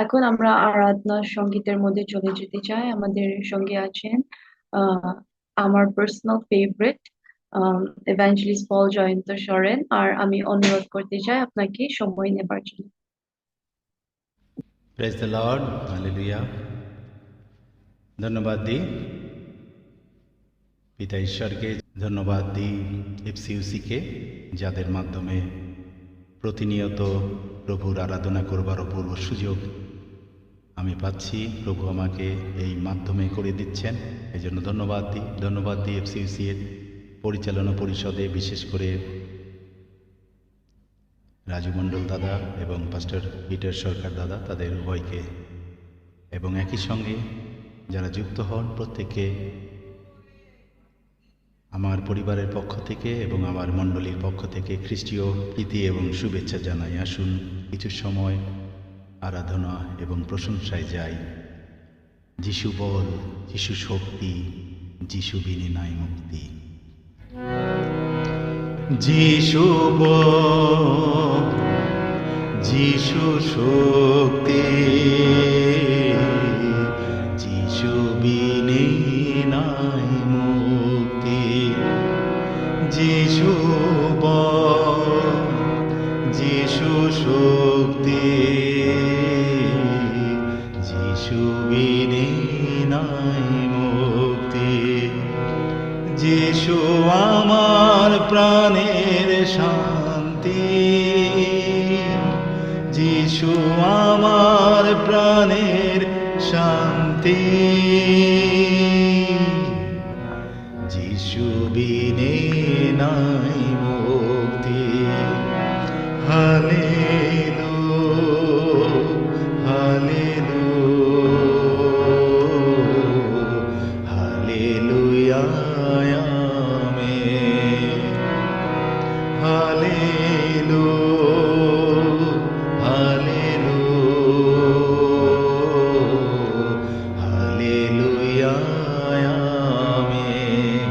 এখন আমরা আরাধনা সঙ্গীতের মধ্যে চলে যেতে চাই। আমাদের সঙ্গে আছেন আহ আমার personal favourite evangelist Paul Jayanta Soren. আর আমি অনুরোধ করতে চাই আপনাকে সময় নেবার জন্য। Praise the lord, hallelujah. ধন্যবাদ দিই পিতা ঈশ্বরকে, ধন্যবাদ দিই এফসিউসিকে, যাদের মাধ্যমে প্রতিনিয়ত প্রভুর আরাধনা করবার অপূর্ব সুযোগ আমি পাচ্ছি। প্রভু আমাকে এই মাধ্যমে করে দিচ্ছেন, এই জন্য ধন্যবাদ দিই এফসিউসি এর পরিচালনা পরিষদে, বিশেষ করে রাজু মণ্ডল দাদা এবং পাস্টার পিটার সরকার দাদা, তাদের উভয়কে, এবং একই সঙ্গে যারা যুক্ত হন প্রত্যেককে আমার পরিবারের পক্ষ থেকে এবং আমার মণ্ডলীর পক্ষ থেকে খ্রিস্টীয় প্রীতি এবং শুভেচ্ছা জানাই। আসুন কিছু সময় আরাধনা এবং প্রশংসায় যাই। যিশু বল, যিশু শক্তি, যিশু বিনে নাই মুক্তি। যিশু বল, যিশু শক্তি, যিশু বিনে নাই মুক্তি। যিশু বল, যিশু শক্তি, যিশু বিনে নাই মুক্তি। যিশু আমার প্রাণের শান্তি, যিশু আমার প্রাণের শান্তি। যিশু বিনে নাই মুক্তি। Hallelujah, hallelujah, hallelujah, amen. Hallelujah, hallelujah, hallelujah, amen.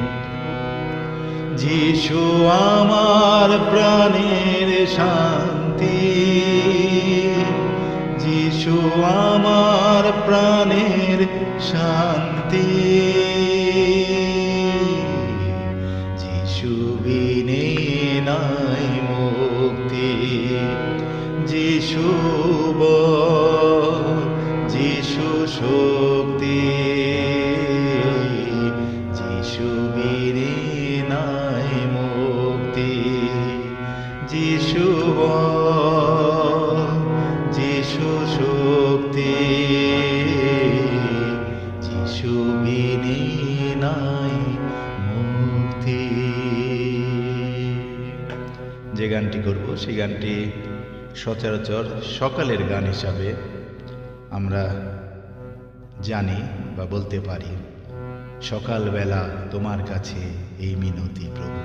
যিশু আমার প্রাণের শান্তি, যিশু আমার প্রাণের শান্তি। যিশু বিনে নাই মুক্তি। যিশু বল, যিশু শক্তি, যিশু বিনে নাই মুক্তি। যিশু বল, যিশু শক্তি, যিশু বিনে নাই মুক্তি। যে গানটি করব সেই গানটি সচরাচর সকালের গান হিসাবে আমরা জানি বা বলতে পারি। সকালবেলা তোমার কাছে এই মিনতি প্রভু।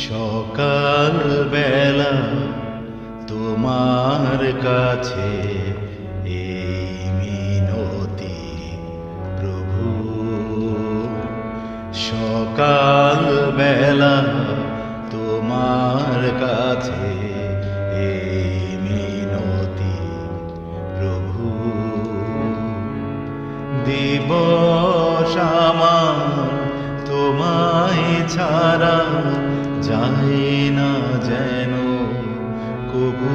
সকালবেলা তোমার কাছে এই মিনতি প্রভু। সকালবেলা তোমার কাছে এই মিনতি প্রভু। দিবস আমার তোমায় ছাড়া যায় না যেন কবু।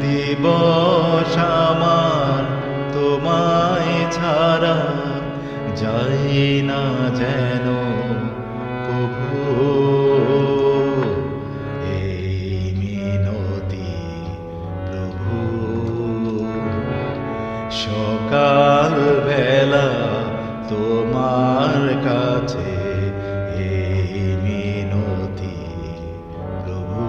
দিবস আমার তোমায় ছাড়া যায় না যেন কবু। এই মিনতি প্রভু। সকালবেলা তোমার কাছে এই মিনতি প্রভু।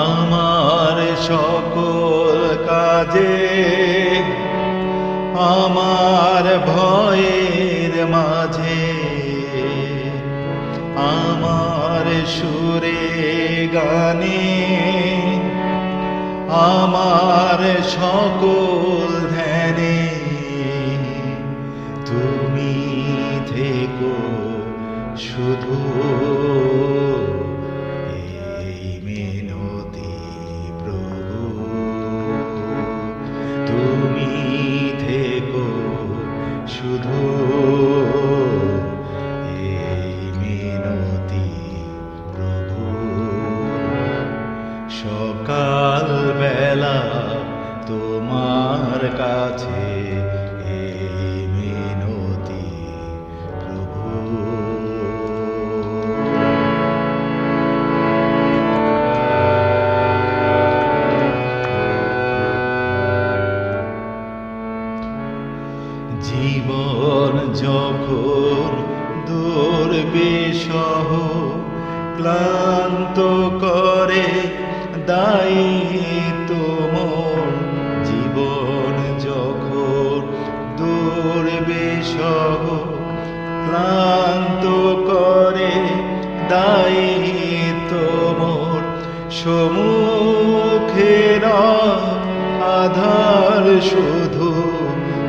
আমার সকল কাজে, আমার ভয়ের মাঝে, আমার সুরে গানে, আমার সকল ধ্যানে কাছে এই মিনতি প্রভু। জীবন যখন দুর্বিষহ ক্লান্ত করে দায়িত্ব মন, জীবন যখন দুর্বিষহ ক্লান্ত করে দায়িত্ব মন, সম্মুখে আধার শুধু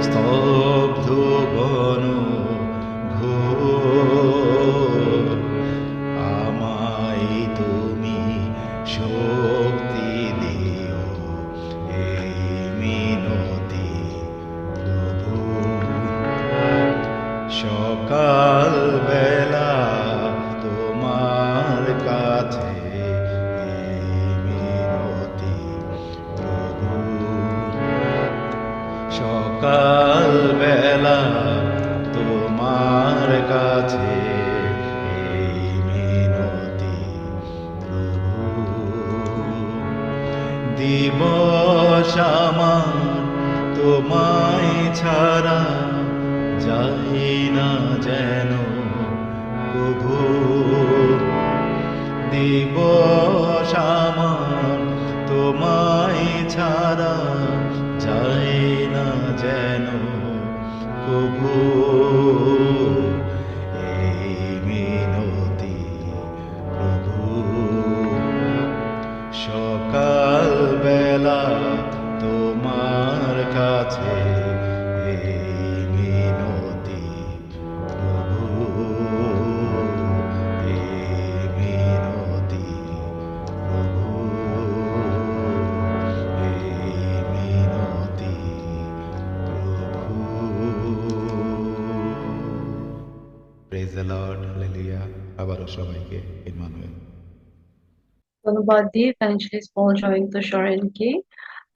স্তব্ধ বন ঘোর, আমায় তুমি শক্তি দিও এই মিনতি প্রভু। সকাল বেলা তোমার কাছে এই মিনতি প্রভু। সকাল বেলা তোমার কাছে এই মিনতি প্রভু। দিবস আমার তোমায় ছাড়া যাই না যেন প্রভু। দিবস আমার তোমায় ছাড়া যাই না যেন প্রভু। এই মিনতি প্রভু। সকাল বেলা তোমার কাছে এই মিনতি প্রভু। এই মিনতি প্রভু। এই মিনতি প্রভু। Praise the lord, hallelujah. আবারও সবাইকে ইম্মানুয়েল। ধন্যবাদ দিই ইভ্যাঞ্জেলিস্ট পল জয়ন্ত সরেনকে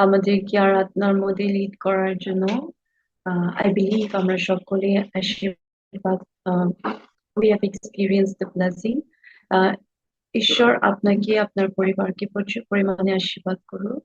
আমাদেরকে আরাধনার মধ্যে লিড করার জন্য। I believe আমরা সকলে আশীর্বাদ, we have experienced the blessing. ঈশ্বর আপনাকে আপনার পরিবারকে প্রচুর পরিমাণে আশীর্বাদ করুক।